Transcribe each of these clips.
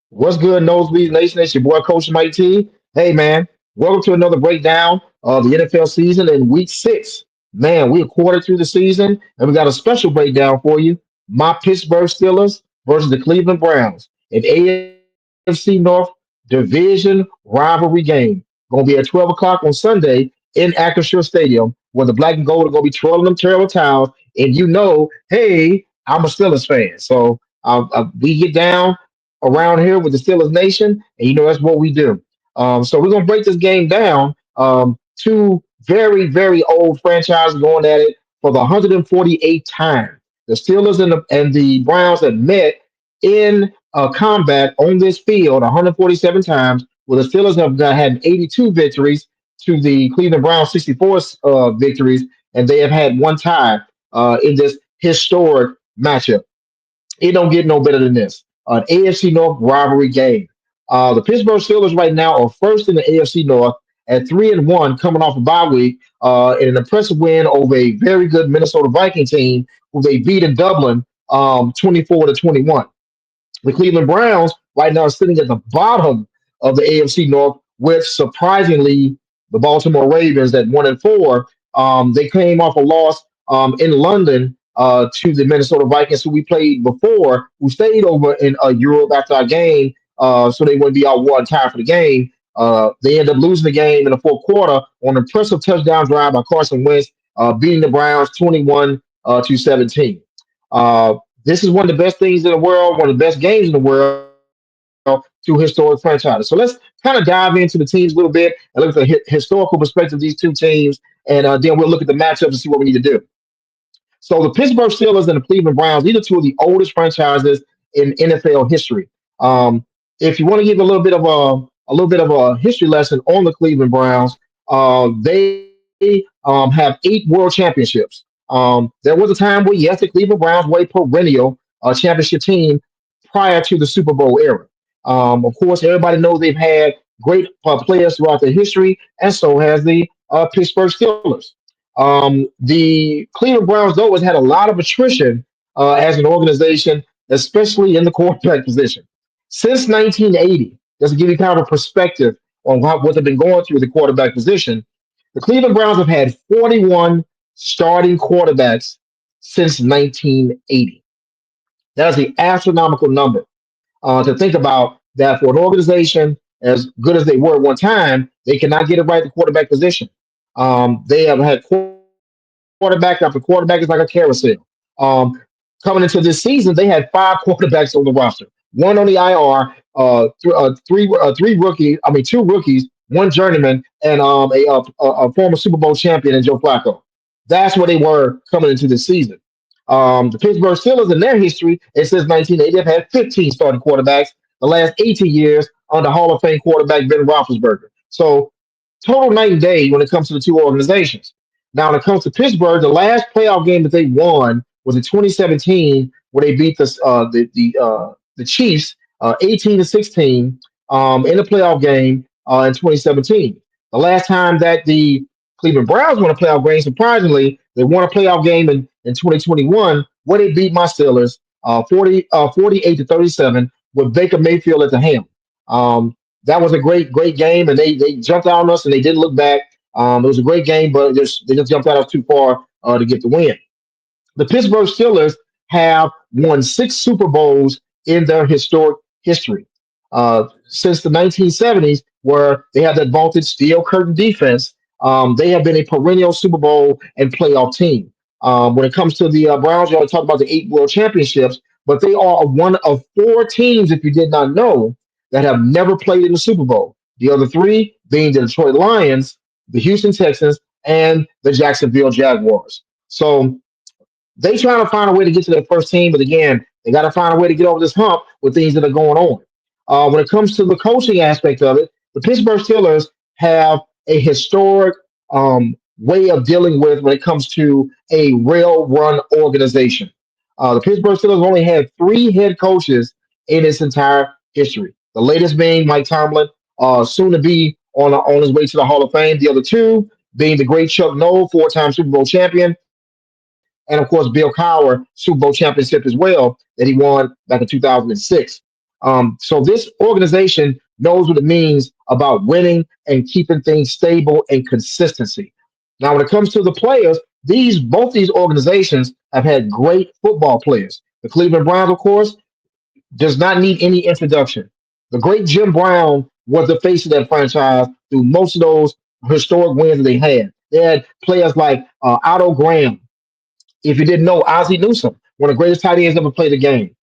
What's good, Nosebleed Nation? It's your boy, Coach Mike T. Hey, man, welcome to another breakdown of the NFL season in week six. Man, we're a quarter through the season, and we got a special breakdown for you. My Pittsburgh Steelers versus the Cleveland Browns, an AFC North division rivalry game. Going to be at 12 o'clock on Sunday in Acrisure Stadium, where the black and gold are going to be twirling them terrible towels. And hey, I'm a Steelers fan. So we get down around here with the Steelers Nation, and that's what we do. So we're gonna break this game down. Two very, very old franchises going at it for the 148th time. The Steelers and the Browns have met in combat on this field 147 times, where the Steelers have had 82 victories to the Cleveland Browns 64 victories, and they have had one tie in this historic matchup. It don't get no better than this. An AFC North rivalry game. The Pittsburgh Steelers right now are first in the AFC North at 3-1, coming off a bye week, in an impressive win over a very good Minnesota Viking team who they beat in Dublin, 24-21. The Cleveland Browns right now are sitting at the bottom of the AFC North, with surprisingly the Baltimore Ravens at 1-4. They came off a loss in London to the Minnesota Vikings, who we played before, who stayed over in Europe after our game, so they wouldn't be out one time for the game. They ended up losing the game in the fourth quarter on an impressive touchdown drive by Carson Wentz, beating the Browns 21 to 17. This is one of the best things in the world, one of the best games in the world to historic franchises. So let's kind of dive into the teams a little bit and look at the historical perspective of these two teams, and then we'll look at the matchups and see what we need to do. So the Pittsburgh Steelers and the Cleveland Browns, these are two of the oldest franchises in NFL history. If you want to give a little bit of a history lesson on the Cleveland Browns, they have 8 world championships. There was a time where yes, the Cleveland Browns were a perennial championship team prior to the Super Bowl era. Of course, everybody knows they've had great players throughout their history, and so has the Pittsburgh Steelers. The Cleveland Browns, though, has had a lot of attrition as an organization, especially in the quarterback position. Since 1980, just to give you kind of a perspective on what they've been going through the quarterback position, the Cleveland Browns have had 41 starting quarterbacks since 1980. That is the astronomical number to think about that for an organization as good as they were at one time, they cannot get it right at the quarterback position. They have had quarterback after quarterback. It's like a carousel. Coming into this season, they had 5 quarterbacks on the roster, one on the IR, three rookies. I mean, 2 rookies, one journeyman, and a former Super Bowl champion in Joe Flacco. That's where they were coming into this season. The Pittsburgh Steelers, in their history, it says 1980, have had 15 starting quarterbacks the last 18 years under Hall of Fame quarterback Ben Roethlisberger. So total night and day when it comes to the two organizations. Now, when it comes to Pittsburgh, the last playoff game that they won was in 2017, where they beat the Chiefs 18-16 in the playoff game in 2017. The last time that the Cleveland Browns won a playoff game, surprisingly, they won a playoff game in 2021 where they beat my Steelers 48-37 with Baker Mayfield at the helm. That was a great, great game, and they jumped out on us and they didn't look back. It was a great game, but they just jumped out of us too far to get the win. The Pittsburgh Steelers have won 6 Super Bowls in their historic history. Since the 1970s, where they had that vaunted steel curtain defense, they have been a perennial Super Bowl and playoff team. When it comes to the Browns, you always talk about the 8 world championships, but they are one of 4 teams, if you did not know, that have never played in the Super Bowl. The other 3 being the Detroit Lions, the Houston Texans, and the Jacksonville Jaguars. So they trying to find a way to get to their first team, but again, they got to find a way to get over this hump with things that are going on. When it comes to the coaching aspect of it, the Pittsburgh Steelers have a historic way of dealing with when it comes to a rail-run organization. The Pittsburgh Steelers only had 3 head coaches in its entire history. The latest being Mike Tomlin, soon to be on his way to the Hall of Fame. The other 2 being the great Chuck Noll, 4-time Super Bowl champion, and of course Bill Cowher, Super Bowl championship as well that he won back in 2006. So this organization knows what it means about winning and keeping things stable and consistency. Now, when it comes to the players, these both these organizations have had great football players. The Cleveland Browns, of course, does not need any introduction. The great Jim Brown was the face of that franchise through most of those historic wins that they had. They had players like Otto Graham, if you didn't know, Ozzie Newsome, one of the greatest tight ends ever played the game.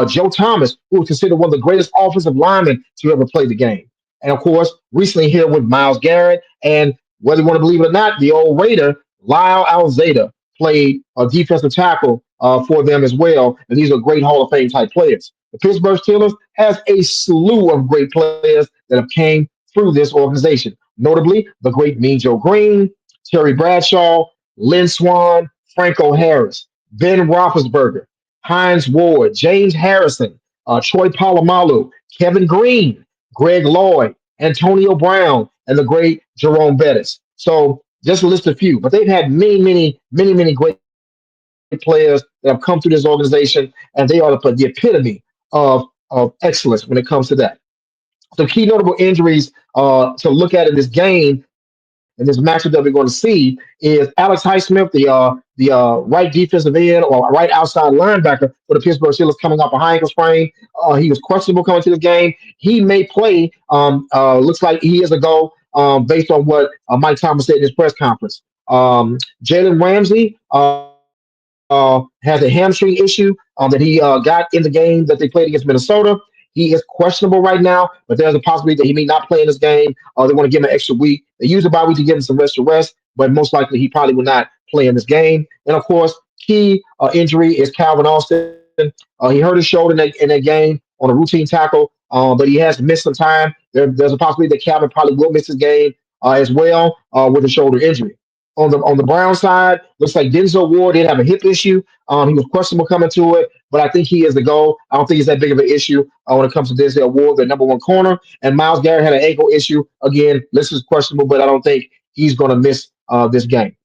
Joe Thomas, who was considered one of the greatest offensive linemen to ever play the game. And of course, recently here with Miles Garrett, and whether you want to believe it or not, the old Raider, Lyle Alzada, played a defensive tackle for them as well. And these are great Hall of Fame type players. The Pittsburgh Steelers has a slew of great players that have came through this organization. Notably, the great Mean Joe Green, Terry Bradshaw, Lynn Swan, Franco Harris, Ben Roethlisberger, Heinz Ward, James Harrison, Troy Polamalu, Kevin Green, Greg Lloyd, Antonio Brown, and the great Jerome Bettis. So just to list a few, but they've had many great players that have come through this organization, and they are the epitome of excellence when it comes to that. Some key notable injuries to look at in this game in this matchup that we're going to see is Alex Highsmith, the right defensive end or right outside linebacker for the Pittsburgh Steelers, coming off a high ankle sprain. He was questionable coming to the game. He may play. Looks like he is a go based on what Mike Thomas said in his press conference. Jalen Ramsey has a hamstring issue that he got in the game that they played against Minnesota. He is questionable right now, but there's a possibility that he may not play in this game. They want to give him an extra week. They use a bye week to give him some rest to rest, but most likely he probably will not play in this game. And of course, key injury is Calvin Austin. He hurt his shoulder in that game on a routine tackle, but he has missed some time. There's a possibility that Calvin probably will miss his game as well with a shoulder injury. On the Brown side, looks like Denzel Ward did have a hip issue. He was questionable coming to it, but I think he is the goal. I don't think it's that big of an issue when it comes to Denzel Ward, the number one corner. And Miles Garrett had an ankle issue. Again, this is questionable, but I don't think he's going to miss this game.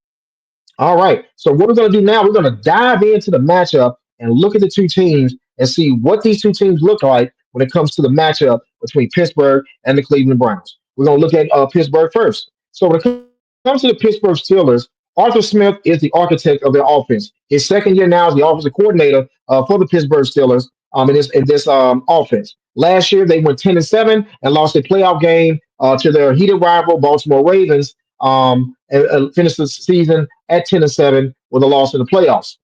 All right. So what we're going to do now, we're going to dive into the matchup and look at the two teams and see what these two teams look like when it comes to the matchup between Pittsburgh and the Cleveland Browns. We're going to look at Pittsburgh first. So when it comes to the Pittsburgh Steelers, Arthur Smith is the architect of their offense. His second year now as the offensive coordinator for the Pittsburgh Steelers in this offense. Last year they went 10-7 and lost a playoff game to their heated rival Baltimore Ravens. And finished the season at 10-7 with a loss in the playoffs.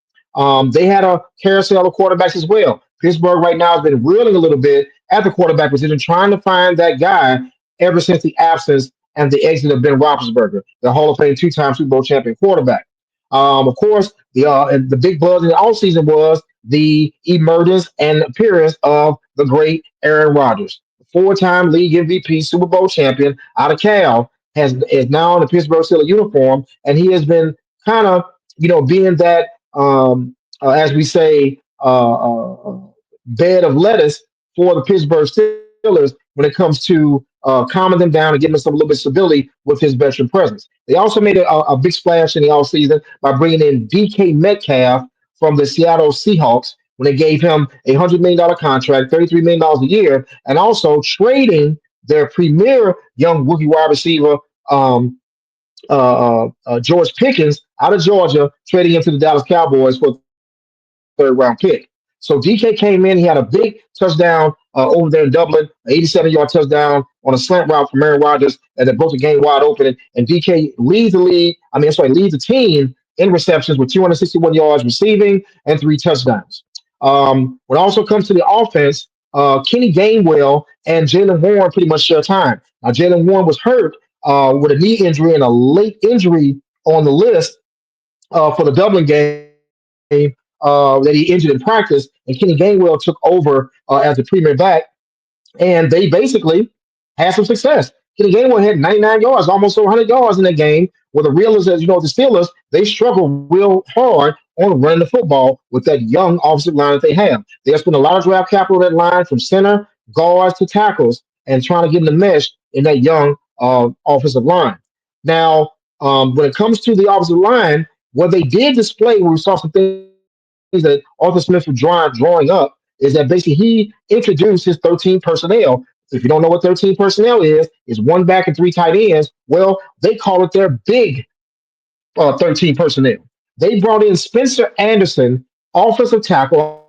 They had a carousel of quarterbacks as well. Pittsburgh right now has been reeling a little bit at the quarterback position, trying to find that guy ever since the absence and the exit of Ben Roethlisberger, the Hall of Fame two-time Super Bowl champion quarterback. Of course, the big buzz in the offseason was the emergence and appearance of the great Aaron Rodgers, four-time league MVP, Super Bowl champion out of Cal, is now in the Pittsburgh Steelers uniform, and he has been kind of being that as we say bed of lettuce for the Pittsburgh Steelers when it comes to calming them down and giving them some a little bit of stability with his veteran presence. They also made a big splash in the offseason by bringing in DK Metcalf from the Seattle Seahawks when they gave him $100 million contract, $33 million a year, and also trading their premier young rookie wide receiver, um, George Pickens, out of Georgia, trading him to the Dallas Cowboys for a third round pick. So DK came in. He had a big touchdown over there in Dublin, an 87-yard touchdown on a slant route from Aaron Rodgers that broke the game wide open. And DK leads the league. Leads the team in receptions with 261 yards receiving and three touchdowns. When it also comes to the offense, Kenny Gainwell and Jalen Warren pretty much share time. Now, Jalen Warren was hurt with a knee injury and a late injury on the list for the Dublin game that he injured in practice, and Kenny Gainwell took over as the premier back, and they basically had some success. Kenny Gainwell had 99 yards, almost 100 yards in that game. Where the real is, the Steelers, they struggle real hard on running the football with that young offensive line that they have. They have spent a lot of draft capital on that line from center, guards to tackles, and trying to get them to mesh in that young offensive line. Now, when it comes to the offensive line, what they did display, when we saw some things that Arthur Smith was drawing up, is that basically he introduced his 13 personnel. If you don't know what 13 personnel is one back and three tight ends. Well, they call it their big 13 personnel. They brought in Spencer Anderson, offensive tackle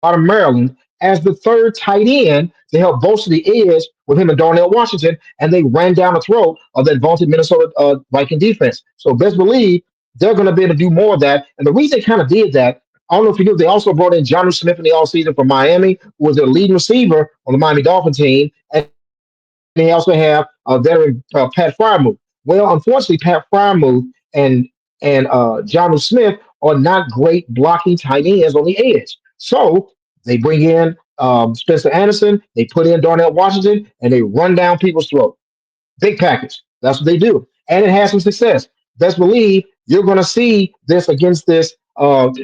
out of Maryland, as the third tight end to help bolster the edge with him and Darnell Washington, and they ran down the throat of that vaunted Minnesota Viking defense. So best believe they're going to be able to do more of that. And the reason they kind of did that, I don't know if you knew, they also brought in Johnny Smith in the offseason from Miami, who was their leading receiver on the Miami Dolphin team. And they also have a veteran Pat Fryermuth. Well, unfortunately, Pat Fryermuth and Johnny Smith are not great blocking tight ends on the edge. So they bring in Spencer Anderson, they put in Darnell Washington, and they run down people's throat. Big package. That's what they do. And it has some success. Best believe you're going to see this against this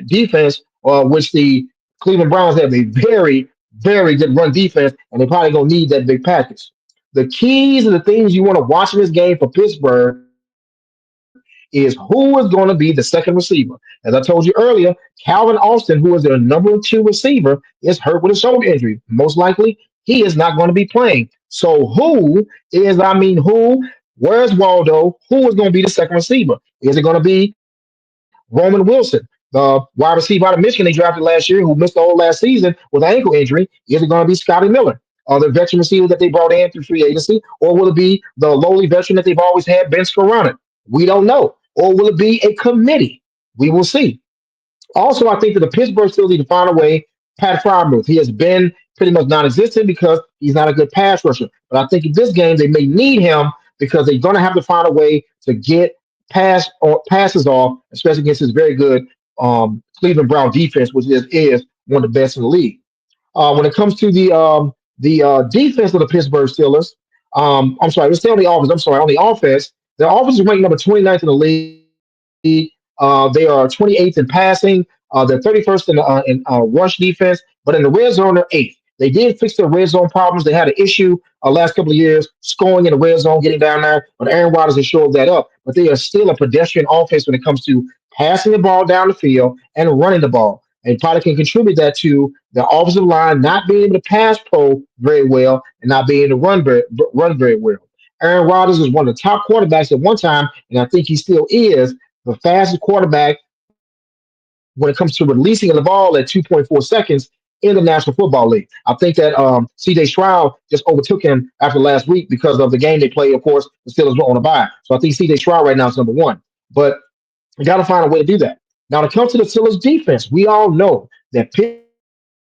defense, which the Cleveland Browns have a very, very good run defense, and they're probably going to need that big package. The keys and the things you want to watch in this game for Pittsburgh is who is going to be the second receiver. As I told you earlier, Calvin Austin, who is their number 2 receiver, is hurt with a shoulder injury. Most likely, he is not going to be playing. So who? Where's Waldo? Who is going to be the second receiver? Is it going to be Roman Wilson, the wide receiver out of Michigan they drafted last year, who missed the whole last season with an ankle injury? Is it going to be Scotty Miller, the veteran receiver that they brought in through free agency, or will it be the lowly veteran that they've always had, Ben Skowronek? We don't know. Or will it be a committee? We will see. Also, I think that the Pittsburgh still need to find a way. Pat Fryermuth, he has been pretty much non-existent because he's not a good pass rusher. But I think in this game they may need him because they're going to have to find a way to get passes off, especially against this very good Cleveland Brown defense, which is one of the best in the league. When it comes to the defense of the Pittsburgh Steelers, I'm sorry, let's stay on the offense. I'm sorry, on the offense, their offense is ranked number 29th in the league. They are 28th in passing. They're 31st in rush defense, but in the red zone, they're eighth. They did fix their red zone problems. They had an issue last couple of years scoring in the red zone, getting down there, but Aaron Rodgers has shored that up. But they are still a pedestrian offense when it comes to passing the ball down the field and running the ball. And probably can contribute that to the offensive line not being able to pass pro very well and not being able to run very well. Aaron Rodgers was one of the top quarterbacks at one time, and I think he still is the fastest quarterback when it comes to releasing of the ball at 2.4 seconds in the National Football League. I think that C.J. Stroud just overtook him after last week because of the game they played. Of course, the Steelers were on a bye, so I think C.J. Stroud right now is number one. But you got to find a way to do that. Now, when it comes to the Steelers defense, we all know that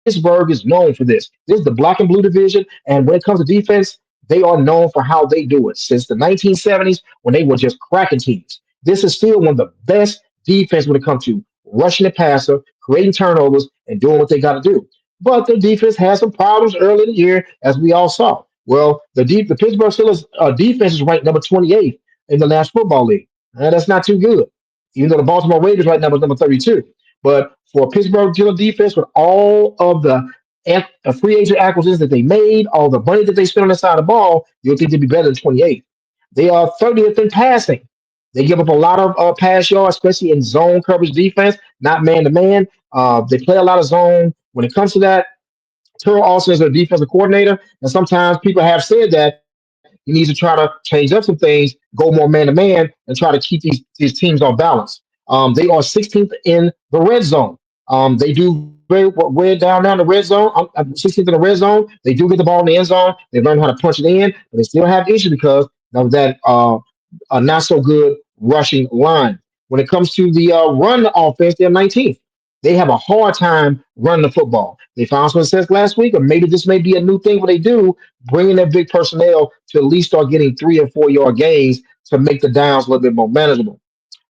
Pittsburgh is known for this. This is the black and blue division, and when it comes to defense, they are known for how they do it. Since the 1970s, when they were just cracking teams, this is still one of the best defense when it comes to rushing the passer, creating turnovers, and doing what they got to do. But the defense had some problems early in the year, as we all saw. Well, the Pittsburgh Steelers defense is ranked number 28th in the National Football League. That's not too good, even though the Baltimore Ravens right now is number 32. But for Pittsburgh Steelers defense, with all of the free agent acquisitions that they made, all the money that they spent on the side of the ball, you'll think they'd be better than 28th. They are 30th in passing. They give up a lot of pass yards, especially in zone coverage defense, not man to man. They play a lot of zone. When it comes to that, Terrell Austin is their defensive coordinator, and sometimes people have said that he needs to try to change up some things, go more man to man, and try to keep these teams on balance. They are 16th in the red zone. They do very way down the red zone. 16th in the red zone. They do get the ball in the end zone. They learn how to punch it in, but they still have issues because of that not so good rushing line. When it comes to the run offense, they're 19th. They have a hard time running the football. They found some success last week, or maybe this may be a new thing what they do, bringing their big personnel to at least start getting 3 and 4 yard gains to make the downs a little bit more manageable.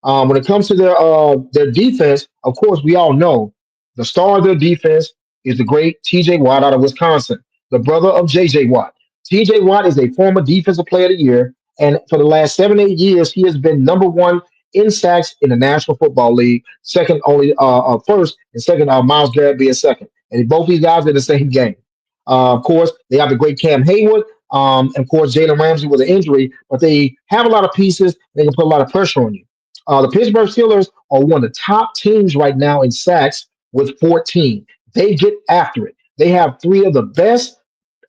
When it comes to their defense, of course, we all know the star of their defense is the great T.J. Watt out of Wisconsin, the brother of J.J. Watt. T.J. Watt is a former defensive player of the year, and for the last 7 8 years, he has been number one in sacks in the National Football League, second only first and second Miles Garrett being second, and both these guys are in the same game. Of course, they have the great Cam Hayward. And of course, Jalen Ramsey with an injury, but they have a lot of pieces. They can put a lot of pressure on you. The Pittsburgh Steelers are one of the top teams right now in sacks with 14. They get after it. They have three of the best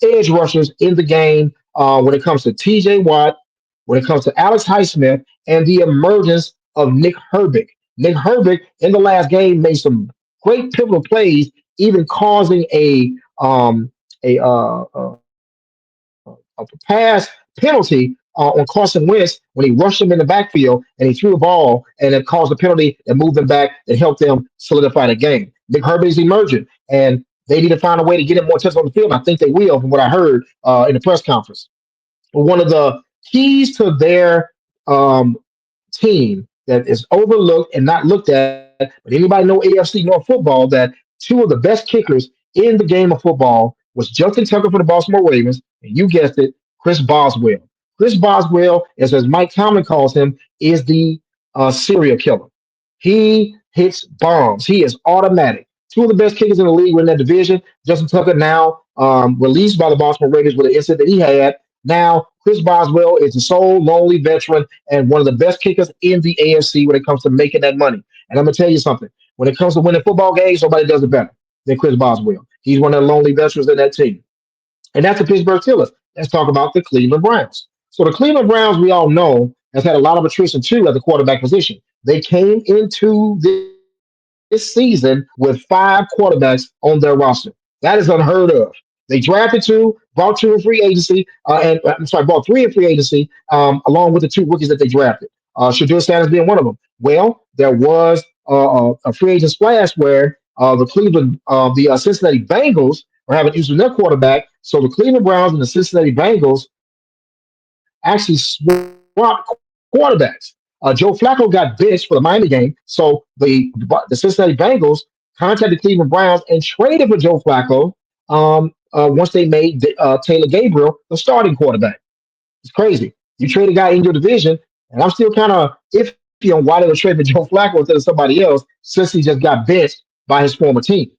edge rushers in the game when it comes to TJ Watt, when it comes to Alex Highsmith, and the emergence of Nick Herbig. Nick Herbig in the last game made some great pivotal plays, even causing a pass penalty on Carson Wentz when he rushed him in the backfield and he threw a ball and it caused a penalty that moved them back and helped them solidify the game. Nick Herbig is emerging, and they need to find a way to get him more touches on the field. I think they will, from what I heard in the press conference. But one of the keys to their um, team that is overlooked and not looked at, but anybody know AFC North football, that two of the best kickers in the game of football was Justin Tucker for the Baltimore Ravens, and you guessed it, Chris Boswell. Chris Boswell, as Mike Tomlin calls him, is the serial killer. He hits bombs. He is automatic. Two of the best kickers in the league were in that division. Justin Tucker now released by the Baltimore Ravens with an incident that he had. Now, Chris Boswell is the sole lonely veteran and one of the best kickers in the AFC when it comes to making that money. And I'm going to tell you something. When it comes to winning football games, nobody does it better than Chris Boswell. He's one of the lonely veterans in that team. And that's the Pittsburgh Steelers. Let's talk about the Cleveland Browns. So the Cleveland Browns, we all know, has had a lot of attrition too at the quarterback position. They came into this season with five quarterbacks on their roster. That is unheard of. They drafted two, brought two in free agency, brought three in free agency, along with the two rookies that they drafted. Shadur Sanders being one of them. Well, there was a free agent splash where the Cincinnati Bengals are having issues with their quarterback. So the Cleveland Browns and the Cincinnati Bengals actually swapped quarterbacks. Joe Flacco got benched for the Miami game, so the Cincinnati Bengals contacted the Cleveland Browns and traded for Joe Flacco once they made Taylor Gabriel the starting quarterback. It's crazy. You trade a guy in your division, and I'm still kind of iffy on why they were trading for Joe Flacco instead of somebody else since he just got benched by his former team.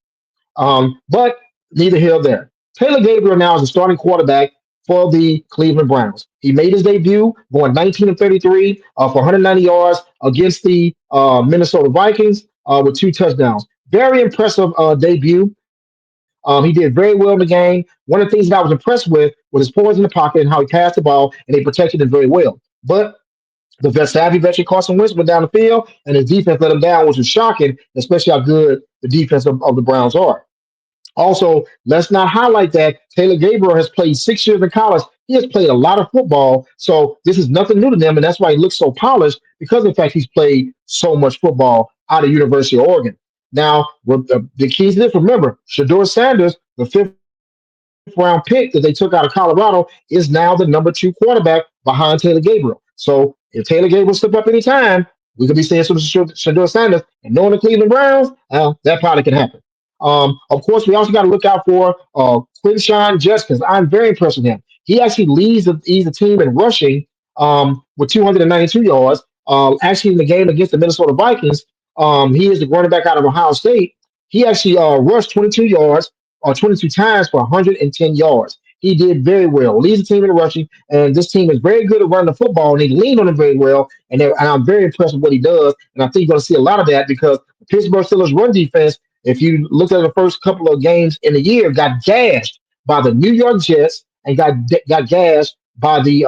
But neither here nor there. Taylor Gabriel now is the starting quarterback for the Cleveland Browns. He made his debut going 19 and 33 for 190 yards against the Minnesota Vikings with two touchdowns. Very impressive debut. He did very well in the game. One of the things that I was impressed with was his poise in the pocket and how he passed the ball, and they protected him very well. But the savvy veteran Carson Wentz went down the field, and his defense let him down, which was shocking, especially how good the defense of the Browns are. Also, let's not highlight that Taylor Gabriel has played 6 years in college. He has played a lot of football, so this is nothing new to them, and that's why he looks so polished because, in fact, he's played so much football out of University of Oregon. Now, the keys to this, remember, Shador Sanders, the fifth-round pick that they took out of Colorado, is now the number two quarterback behind Taylor Gabriel. So if Taylor Gabriel slip up anytime, we could be seeing some Shador Sanders. And knowing the Cleveland Browns, that probably can happen. Of course, we also got to look out for Quinshawn Judkins. I'm very impressed with him. He actually leads the team in rushing with 292 yards. Actually, in the game against the Minnesota Vikings, he is the running back out of Ohio State. He actually rushed 22 yards or 22 times for 110 yards. He did very well. Leads the team in rushing, and this team is very good at running the football, and they lean on him very well. And I'm very impressed with what he does. And I think you're going to see a lot of that because the Pittsburgh Steelers run defense, if you look at the first couple of games in the year, got gashed by the New York Jets and got gashed by the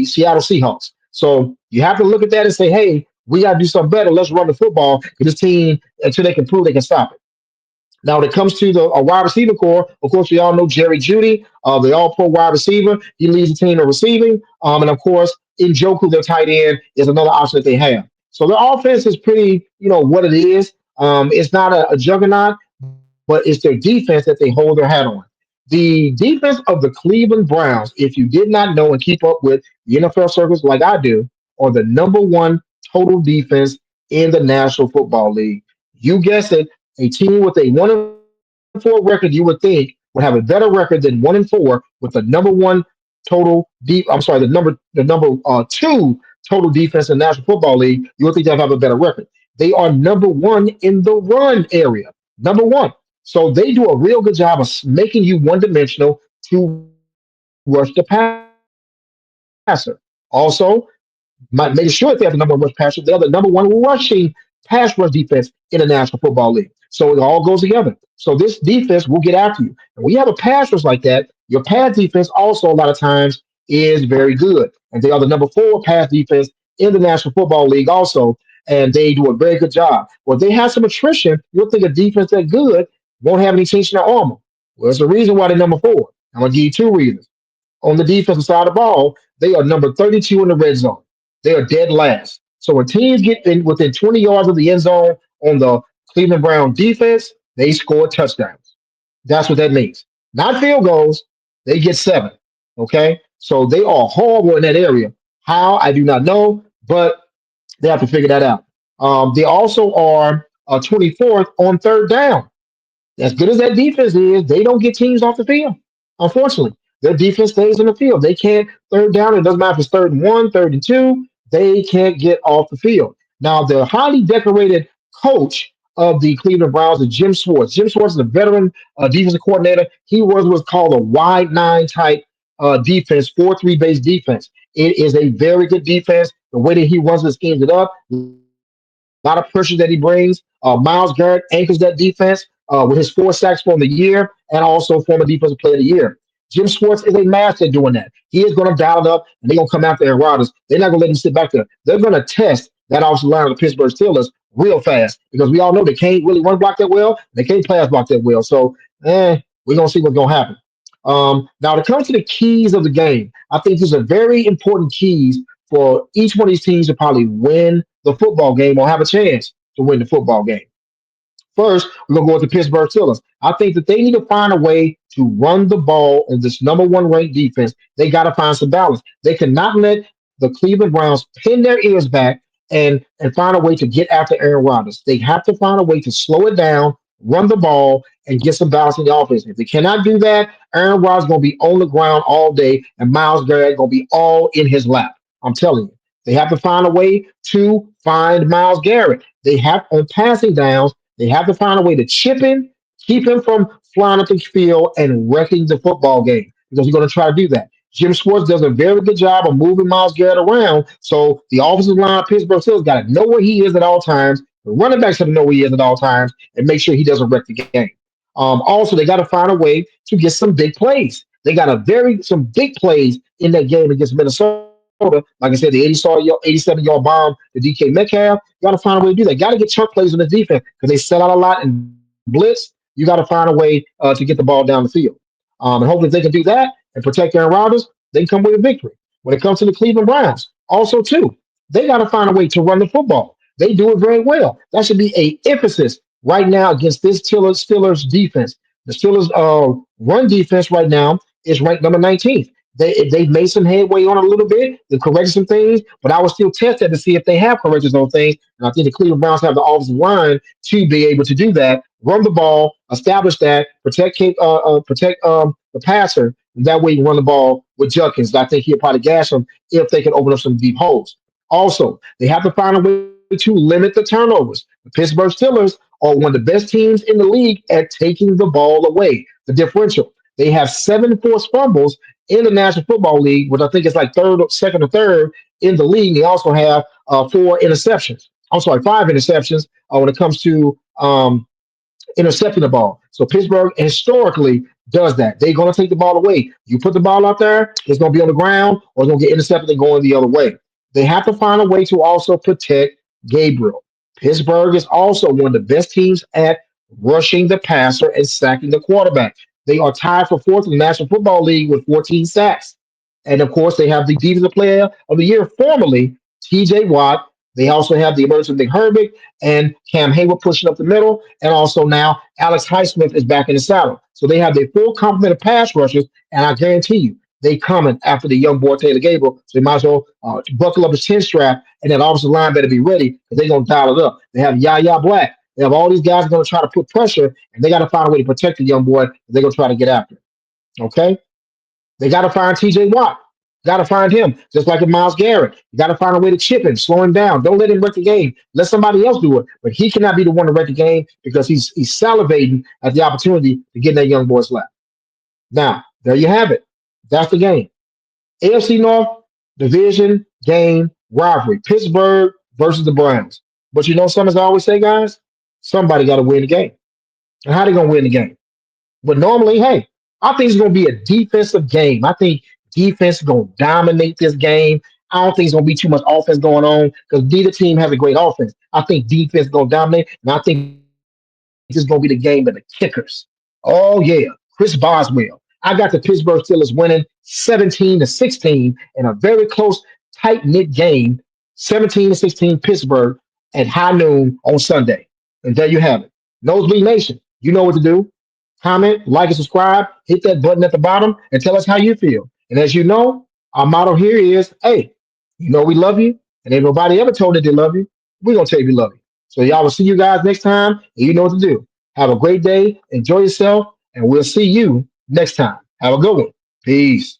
Seattle Seahawks. So you have to look at that and say, hey, we got to do something better. Let's run the football because this team, until they can prove they can stop it. Now, when it comes to the wide receiver core, of course, we all know Jerry Judy, the all-pro wide receiver. He leads the team in receiving. And, of course, Njoku, their tight end, is another option that they have. So the offense is pretty, what it is. It's not a juggernaut, but it's their defense that they hold their hat on. The defense of the Cleveland Browns, if you did not know and keep up with the NFL circus like I do, are the number one total defense in the National Football League. You guessed it, a team with a 1-4 record, you would think, would have a better record than 1-4 with the number one two total defense in the National Football League. You would think they'll have a better record. They are number one in the run area. Number one. So they do a real good job of making you one dimensional to rush the passer. Also, made sure that they have the number one rush passer. They are the number one rushing pass rush defense in the National Football League. So So it all goes together. So this defense will get after you. And when you have a pass rush like that, your pass defense also a lot of times is very good. And they are the number four pass defense in the National Football League also. And they do a very good job. Well, they have some attrition. You'll think a defense that good won't have any change in their armor. Well, there's a reason why they're number four. I'm going to give you two reasons. On the defensive side of the ball, they are number 32 in the red zone. They are dead last. So when teams get in within 20 yards of the end zone on the Cleveland Brown defense, they score touchdowns. That's what that means. Not field goals. They get seven. Okay. So they are horrible in that area. How? I do not know, but they have to figure that out. They also are 24th on third down. As good as that defense is, they don't get teams off the field. Unfortunately, their defense stays in the field. They can't third down. It doesn't matter if it's third and one, third and two. They can't get off the field. Now, the highly decorated coach of the Cleveland Browns is Jim Schwartz. Jim Schwartz is a veteran defensive coordinator. He was what's called a wide nine type defense, 4-3 base defense. It is a very good defense. The way that he runs and schemes it up, a lot of pressure that he brings. Miles Garrett anchors that defense with his four sacks from the year and also former defensive player of the year. Jim Schwartz is a master at doing that. He is going to dial it up and they're going to come after Aaron Rodgers. They're not going to let him sit back there. They're going to test that offensive line of the Pittsburgh Steelers real fast because we all know they can't really run block that well. They can't pass block that well. So, we're going to see what's going to happen. Now, when it comes to the keys of the game, I think these are very important keys for each one of these teams to probably win the football game or have a chance to win the football game. First, we're gonna go with the Pittsburgh Steelers. I think that they need to find a way to run the ball on this number one ranked defense. They got to find some balance. They cannot let the Cleveland Browns pin their ears back and find a way to get after Aaron Rodgers. They have to find a way to slow it down, run the ball, and get some balance in the offense. If they cannot do that, Aaron Rodgers is gonna be on the ground all day, and Miles Garrett gonna be all in his lap. I'm telling you. They have to find a way to find Miles Garrett. They have on passing downs. They have to find a way to chip him, keep him from flying up the field and wrecking the football game because he's going to try to do that. Jim Schwartz does a very good job of moving Miles Garrett around. So the offensive line of Pittsburgh Steelers got to know where he is at all times. The running backs have to know where he is at all times and make sure he doesn't wreck the game. Also, they got to find a way to get some big plays. They got some big plays in that game against Minnesota. Like I said, the 87-yard bomb to DK Metcalf. You got to find a way to do that. Got to get chunk plays on the defense because they set out a lot in blitz. You got to find a way to get the ball down the field. And hopefully, if they can do that and protect Aaron Rodgers, they can come with a victory. When it comes to the Cleveland Browns, also too, they got to find a way to run the football. They do it very well. That should be a emphasis right now against this Steelers defense. The Steelers run defense right now is ranked number 19th. They've made some headway on it a little bit. They corrected some things, but I will still test that to see if they have corrected those things. And I think the Cleveland Browns have the offensive line to be able to do that, run the ball, establish that, protect the passer. And that way, you run the ball with Judkins. I think he'll probably gas them if they can open up some deep holes. Also, they have to find a way to limit the turnovers. The Pittsburgh Steelers are one of the best teams in the league at taking the ball away. The differential. They have 7 forced fumbles in the National Football League, which I think is like second or third in the league. They also have 4 interceptions. I'm sorry, 5 interceptions when it comes to intercepting the ball. So Pittsburgh historically does that. They're going to take the ball away. You put the ball out there, it's going to be on the ground or it's going to get intercepted and going the other way. They have to find a way to also protect Gabriel. Pittsburgh is also one of the best teams at rushing the passer and sacking the quarterback. They are tied for fourth in the National Football League with 14 sacks. And of course, they have the Defensive Player of the Year, formerly TJ Watt. They also have the emergence of Nick Herbig and Cam Hayward pushing up the middle. And also now Alex Highsmith is back in the saddle. So they have their full complement of pass rushers. And I guarantee you, they coming after the young boy Taylor Gabriel. So they might as well buckle up his chin strap. And that offensive line better be ready because they're going to dial it up. They have Yaya Black. They have all these guys going to try to put pressure, and they got to find a way to protect the young boy. They're going to try to get after him. Okay? They got to find T.J. Watt. Got to find him, just like in Miles Garrett. You got to find a way to chip him, slow him down. Don't let him wreck the game. Let somebody else do it. But he cannot be the one to wreck the game because he's salivating at the opportunity to get in that young boy's lap. Now, there you have it. That's the game. AFC North division game rivalry. Pittsburgh versus the Browns. But you know something, as I always say, guys? Somebody got to win the game. And how they gonna win the game? But normally, hey, I think it's gonna be a defensive game. I think defense is gonna dominate this game. I don't think it's gonna be too much offense going on because neither team has a great offense. I think defense is gonna dominate, and I think this is gonna be the game of the kickers. Oh yeah, Chris Boswell. I got the Pittsburgh Steelers winning 17-16 in a very close, tight knit game. 17-16 Pittsburgh at high noon on Sunday. And there you have it. Nosebleed Nation, you know what to do. Comment, like, and subscribe. Hit that button at the bottom and tell us how you feel. And as you know, our motto here is, hey, you know we love you. And if nobody ever told you they love you, we're going to tell you we love you. So y'all will see you guys next time. And you know what to do. Have a great day. Enjoy yourself. And we'll see you next time. Have a good one. Peace.